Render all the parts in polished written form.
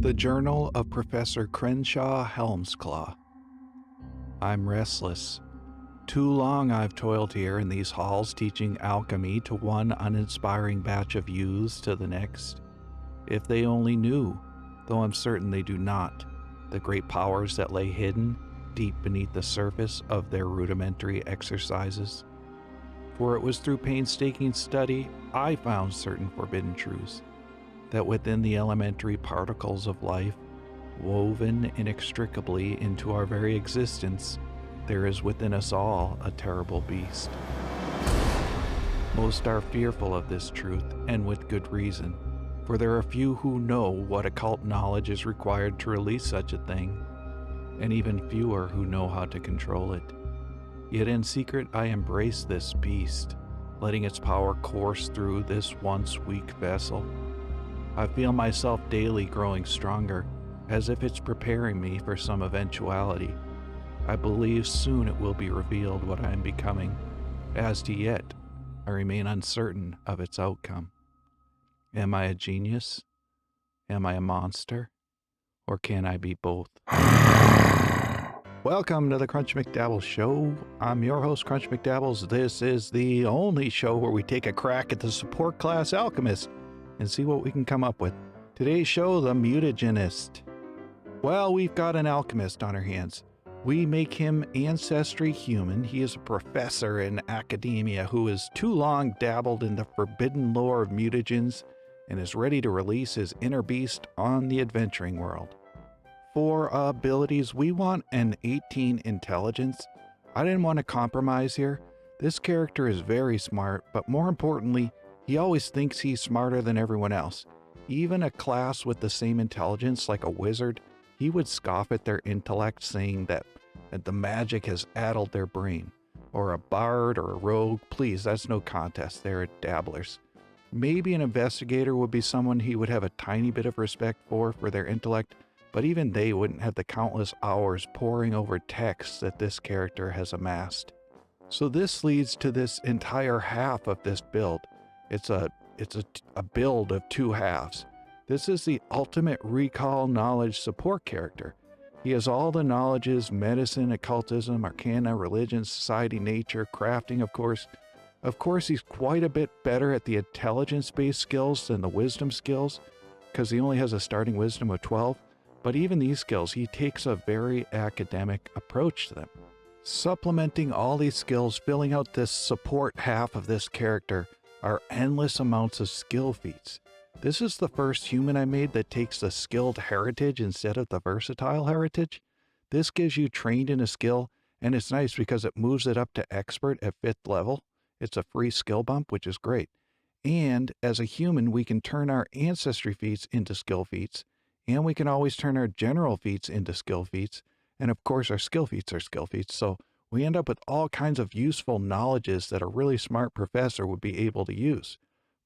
The Journal of Professor Crenshaw Helmsclaw. I'm restless. Too long I've toiled here in these halls teaching alchemy to one uninspiring batch of youths to the next. If they only knew, though I'm certain they do not, the great powers that lay hidden deep beneath the surface of their rudimentary exercises. For it was through painstaking study I found certain forbidden truths, that within the elementary particles of life, woven inextricably into our very existence, there is within us all a terrible beast. Most are fearful of this truth, and with good reason, for there are few who know what occult knowledge is required to release such a thing, and even fewer who know how to control it. Yet in secret I embrace this beast, letting its power course through this once weak vessel. I feel myself daily growing stronger, as if it's preparing me for some eventuality. I believe soon it will be revealed what I am becoming. As to yet, I remain uncertain of its outcome. Am I a genius? Am I a monster? Or can I be both? Welcome to the Crunch McDabbles Show. I'm your host, Crunch McDabbles. This is the only show where we take a crack at the support class Alchemist and see what we can come up with. Today's show, the Mutagenist. Well, we've got an alchemist on our hands. We make him ancestry human. He is a professor in academia who has too long dabbled in the forbidden lore of mutagens and is ready to release his inner beast on the adventuring world. For abilities, we want an 18 intelligence. I didn't want to compromise here. This character is very smart, but more importantly, he always thinks he's smarter than everyone else. Even a class with the same intelligence, like a wizard, he would scoff at their intellect, saying that the magic has addled their brain. Or a bard or a rogue, please, that's no contest. They're dabblers. Maybe an investigator would be someone he would have a tiny bit of respect for their intellect, but even they wouldn't have the countless hours poring over texts that this character has amassed. So this leads to this entire half of this build. It's a build of two halves. This is the ultimate recall knowledge support character. He has all the knowledges: medicine, occultism, arcana, religion, society, nature, crafting, of course. Of course, he's quite a bit better at the intelligence-based skills than the wisdom skills, because he only has a starting wisdom of 12. But even these skills, he takes a very academic approach to them. Supplementing all these skills, filling out this support half of this character, are endless amounts of skill feats. This is the first human I made that takes the skilled heritage instead of the versatile heritage. This gives you trained in a skill, and it's nice because it moves it up to expert at 5th level. It's a free skill bump, which is great. And as a human, we can turn our ancestry feats into skill feats, and we can always turn our general feats into skill feats, and of course our skill feats are skill feats, so we end up with all kinds of useful knowledges that a really smart professor would be able to use.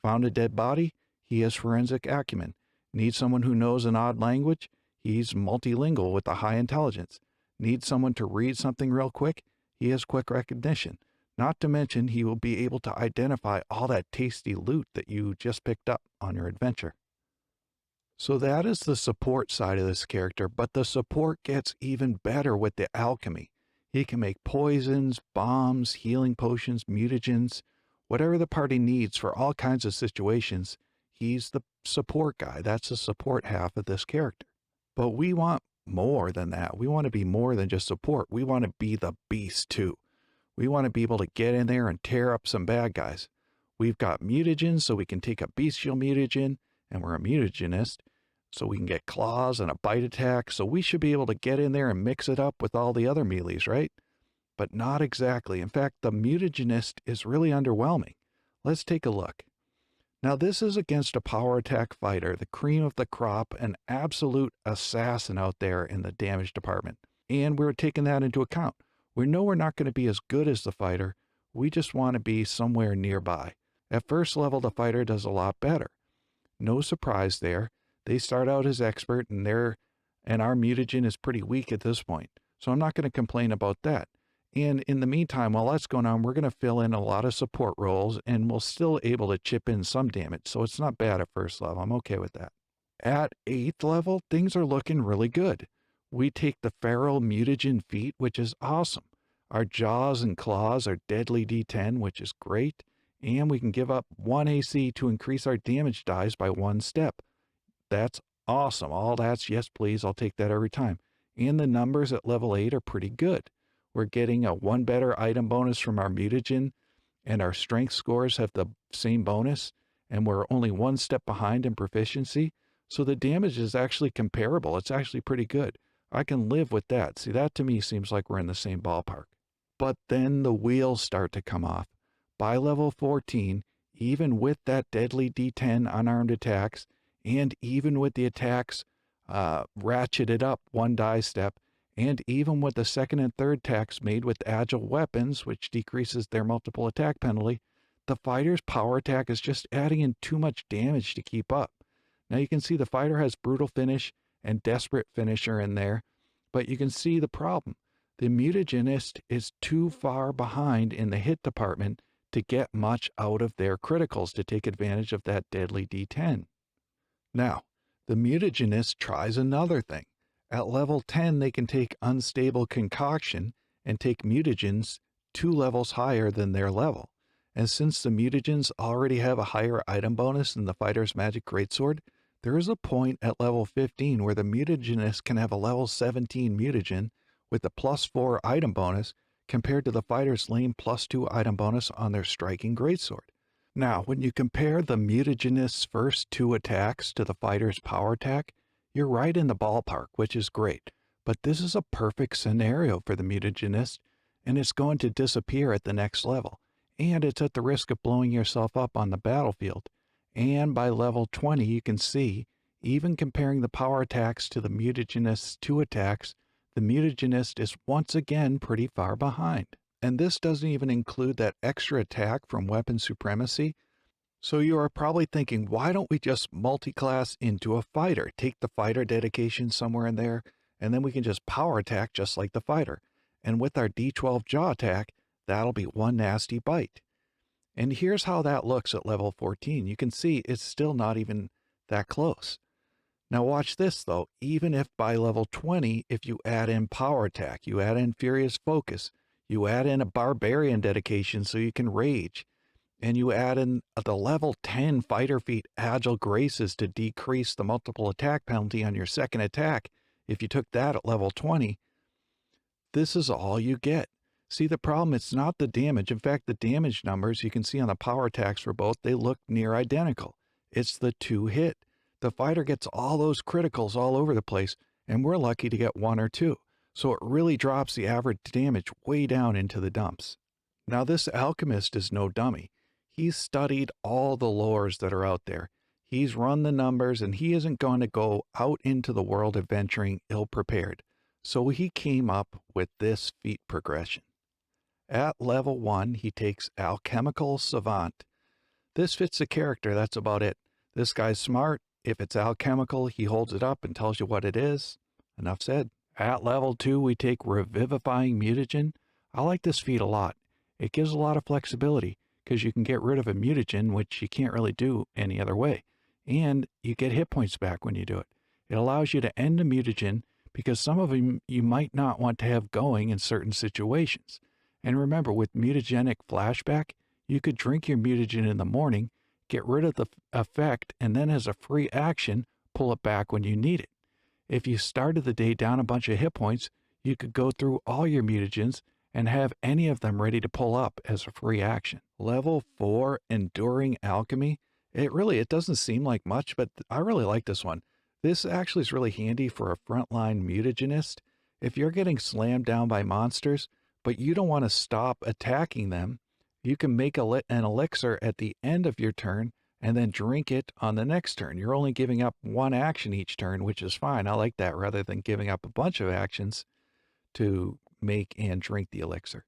Found a dead body? He has forensic acumen. Need someone who knows an odd language? He's multilingual with a high intelligence. Need someone to read something real quick? He has quick recognition. Not to mention, he will be able to identify all that tasty loot that you just picked up on your adventure. So that is the support side of this character, but the support gets even better with the alchemy. He can make poisons, bombs, healing potions, mutagens, whatever the party needs for all kinds of situations. He's the support guy. That's the support half of this character. But we want more than that. We want to be more than just support. We want to be the beast too. We want to be able to get in there and tear up some bad guys. We've got mutagens, so we can take a bestial mutagen, and we're a mutagenist, so we can get claws and a bite attack, so we should be able to get in there and mix it up with all the other melees, right? But not exactly. In fact, the mutagenist is really underwhelming. Let's take a look. Now this is against a power attack fighter, the cream of the crop, an absolute assassin out there in the damage department. And we're taking that into account. We know we're not going to be as good as the fighter. We just want to be somewhere nearby. At first level, the fighter does a lot better. No surprise there. They start out as expert, and our mutagen is pretty weak at this point. So I'm not going to complain about that. And in the meantime, while that's going on, we're going to fill in a lot of support roles, and we'll still able to chip in some damage. So it's not bad at first level. I'm okay with that. At 8th level, things are looking really good. We take the feral mutagen feat, which is awesome. Our jaws and claws are deadly D10, which is great. And we can give up 1 AC to increase our damage dice by 1 step. That's awesome. All that's yes, please. I'll take that every time. And the numbers at level 8 are pretty good. We're getting a 1 better item bonus from our mutagen, and our strength scores have the same bonus, and we're only 1 step behind in proficiency. So the damage is actually comparable. It's actually pretty good. I can live with that. See, that to me seems like we're in the same ballpark. But then the wheels start to come off. By level 14, even with that deadly D10 unarmed attacks, and even with the attacks ratcheted up 1 die step, and even with the second and third attacks made with agile weapons, which decreases their multiple attack penalty, the fighter's power attack is just adding in too much damage to keep up. Now you can see the fighter has brutal finish and desperate finisher in there, but you can see the problem. The mutagenist is too far behind in the hit department to get much out of their criticals to take advantage of that deadly D10. Now, the mutagenist tries another thing. At level 10, they can take unstable concoction and take mutagens 2 levels higher than their level. And since the mutagens already have a higher item bonus than the fighter's magic greatsword, there is a point at level 15 where the mutagenist can have a level 17 mutagen with the +4 item bonus compared to the fighter's lame +2 item bonus on their striking greatsword. Now, when you compare the mutagenist's first 2 attacks to the fighter's power attack, you're right in the ballpark, which is great. But this is a perfect scenario for the mutagenist, and it's going to disappear at the next level. And it's at the risk of blowing yourself up on the battlefield. And by level 20, you can see, even comparing the power attacks to the mutagenist's 2 attacks, the mutagenist is once again pretty far behind. And this doesn't even include that extra attack from weapon supremacy. So you are probably thinking, why don't we just multi-class into a fighter? Take the fighter dedication somewhere in there, and then we can just power attack just like the fighter. And with our D12 jaw attack, that'll be 1 nasty bite. And here's how that looks at level 14. You can see it's still not even that close. Now watch this though, even if by level 20, if you add in power attack, you add in furious focus, you add in a barbarian dedication so you can rage, and you add in the level 10 fighter feat agile graces to decrease the multiple attack penalty on your second attack. If you took that at level 20, this is all you get. See the problem, it's not the damage. In fact, the damage numbers you can see on the power attacks for both, they look near identical. It's the 2 hit. The fighter gets all those criticals all over the place, and we're lucky to get 1 or 2. So it really drops the average damage way down into the dumps. Now this alchemist is no dummy. He's studied all the lores that are out there. He's run the numbers, and he isn't going to go out into the world adventuring ill-prepared. So he came up with this feat progression. At level 1, he takes alchemical savant. This fits the character, that's about it. This guy's smart. If it's alchemical, he holds it up and tells you what it is. Enough said. At level 2, we take revivifying mutagen. I like this feat a lot. It gives a lot of flexibility because you can get rid of a mutagen, which you can't really do any other way. And you get hit points back when you do it. It allows you to end a mutagen because some of them you might not want to have going in certain situations. And remember, with mutagenic flashback, you could drink your mutagen in the morning, get rid of the effect, and then as a free action, pull it back when you need it. If you started the day down a bunch of hit points, you could go through all your mutagens and have any of them ready to pull up as a free action. Level 4, Enduring Alchemy. It doesn't seem like much, but I really like this one. This actually is really handy for a frontline mutagenist. If you're getting slammed down by monsters, but you don't want to stop attacking them, you can make an elixir at the end of your turn and then drink it on the next turn. You're only giving up 1 action each turn, which is fine. I like that rather than giving up a bunch of actions to make and drink the elixir.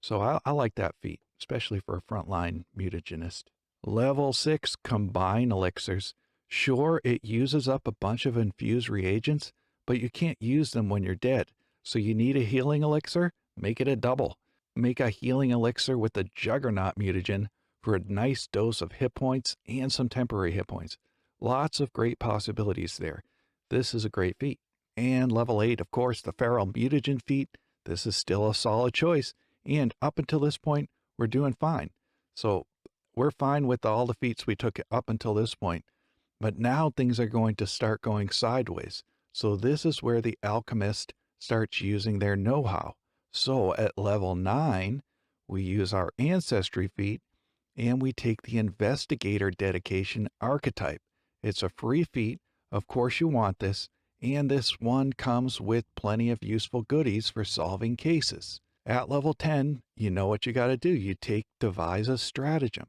So I like that feat, especially for a frontline mutagenist. Level 6, Combine Elixirs. Sure, it uses up a bunch of infused reagents, but you can't use them when you're dead. So you need a healing elixir? Make it a double. Make a healing elixir with the Juggernaut mutagen for a nice dose of hit points and some temporary hit points. Lots of great possibilities there. This is a great feat. And level 8, of course, the feral mutagen feat. This is still a solid choice. And up until this point, we're doing fine. So we're fine with all the feats we took up until this point. But now things are going to start going sideways. So this is where the alchemist starts using their know-how. So at level 9, we use our ancestry feat and we take the investigator dedication archetype. It's a free feat. Of course you want this. And this one comes with plenty of useful goodies for solving cases. At level 10, you know what you got to do. You take devise a stratagem.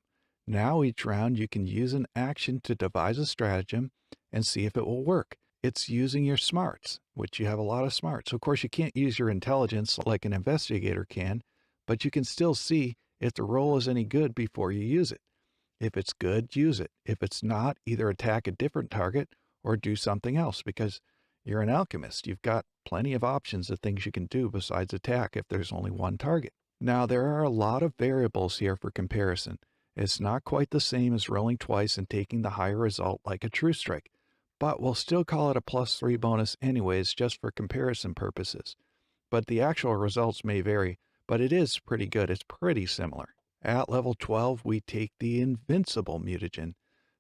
Now each round you can use an action to devise a stratagem and see if it will work. It's using your smarts, which you have a lot of smarts. Of course, you can't use your intelligence like an investigator can, but you can still see if the roll is any good before you use it. If it's good, use it. If it's not, either attack a different target or do something else, because you're an alchemist. You've got plenty of options of things you can do besides attack if there's only one target. Now, there are a lot of variables here for comparison. It's not quite the same as rolling twice and taking the higher result like a true strike, but we'll still call it a +3 bonus anyways, just for comparison purposes. But the actual results may vary, but it is pretty good. It's pretty similar. At level 12, we take the invincible mutagen.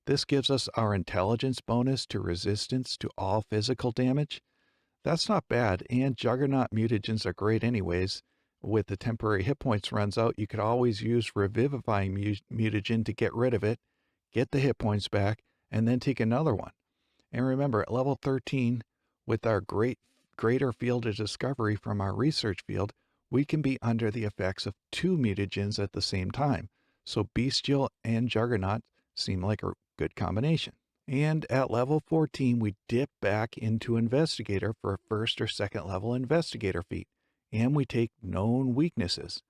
This gives us our intelligence bonus to resistance to all physical damage. That's not bad, and Juggernaut mutagens are great anyways. With the temporary hit points runs out, you could always use Revivifying mutagen to get rid of it, get the hit points back, and then take another one. And remember, at level 13, with our greater field of discovery from our research field, we can be under the effects of 2 mutagens at the same time. So Bestial and Juggernaut seem like a good combination. And at level 14, we dip back into Investigator for a first or second level Investigator feat. And we take known weaknesses.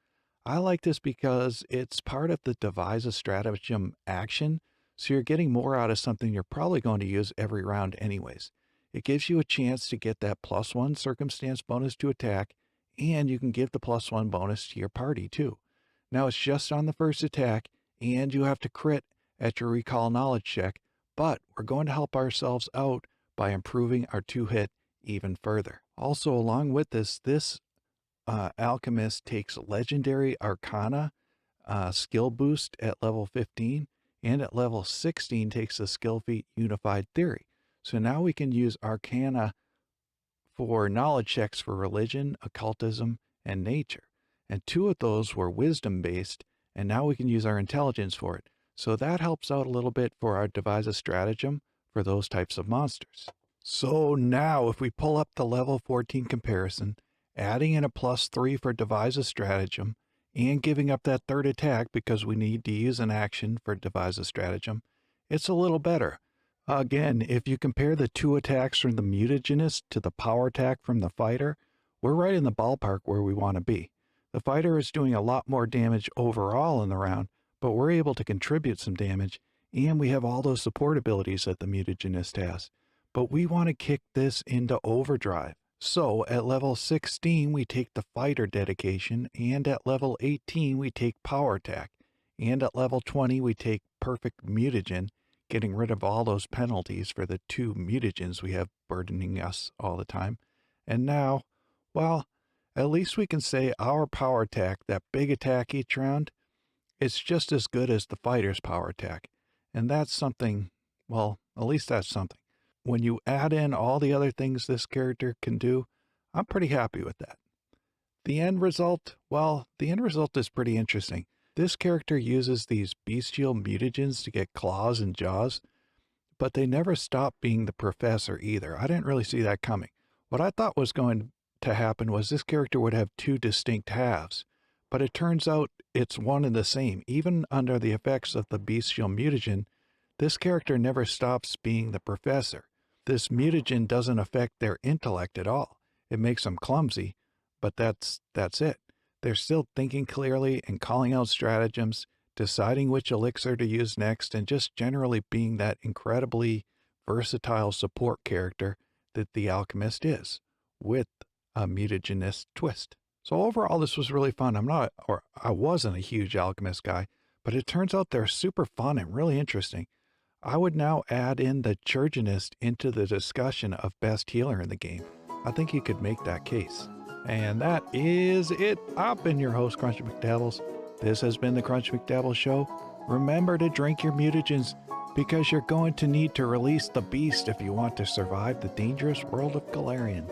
I like this because it's part of the devise a stratagem action, so you're getting more out of something you're probably going to use every round anyways. It gives you a chance to get that +1 circumstance bonus to attack, and you can give the +1 bonus to your party too. Now it's just on the first attack, and you have to crit at your recall knowledge check, but we're going to help ourselves out by improving our 2-hit even further. Also, along with this Alchemist takes Legendary Arcana skill boost at level 15, and at level 16 takes the skill feat Unified Theory. So now we can use Arcana for knowledge checks for religion, occultism, and nature. And 2 of those were wisdom based, and now we can use our intelligence for it. So that helps out a little bit for our devise a stratagem for those types of monsters. So now if we pull up the level 14 comparison, adding in a +3 for devise a stratagem, and giving up that 3rd attack because we need to use an action for devise a stratagem, it's a little better. Again, if you compare the 2 attacks from the mutagenist to the power attack from the fighter, we're right in the ballpark where we want to be. The fighter is doing a lot more damage overall in the round, but we're able to contribute some damage, and we have all those support abilities that the mutagenist has. But we want to kick this into overdrive. So at level 16, we take the fighter dedication, and at level 18, we take power attack, and at level 20, we take perfect mutagen, getting rid of all those penalties for the 2 mutagens we have burdening us all the time. And now, well, at least we can say our power attack, that big attack each round, it's just as good as the fighter's power attack. And that's something, well, at least that's something. When you add in all the other things this character can do, I'm pretty happy with that. The end result, well, the end result is pretty interesting. This character uses these bestial mutagens to get claws and jaws, but they never stop being the professor either. I didn't really see that coming. What I thought was going to happen was this character would have 2 distinct halves, but it turns out it's one and the same. Even under the effects of the bestial mutagen, this character never stops being the professor. This mutagen doesn't affect their intellect at all. It makes them clumsy, but that's it. They're still thinking clearly and calling out stratagems, deciding which elixir to use next, and just generally being that incredibly versatile support character that the alchemist is, with a mutagenist twist. So overall, this was really fun. I wasn't a huge alchemist guy, but it turns out they're super fun and really interesting. I would now add in the Mutagenist into the discussion of best healer in the game. I think you could make that case. And that is it. I've been your host, Crunch McDabbles. This has been the Crunch McDabbles Show. Remember to drink your mutagens, because you're going to need to release the beast if you want to survive the dangerous world of Galarian.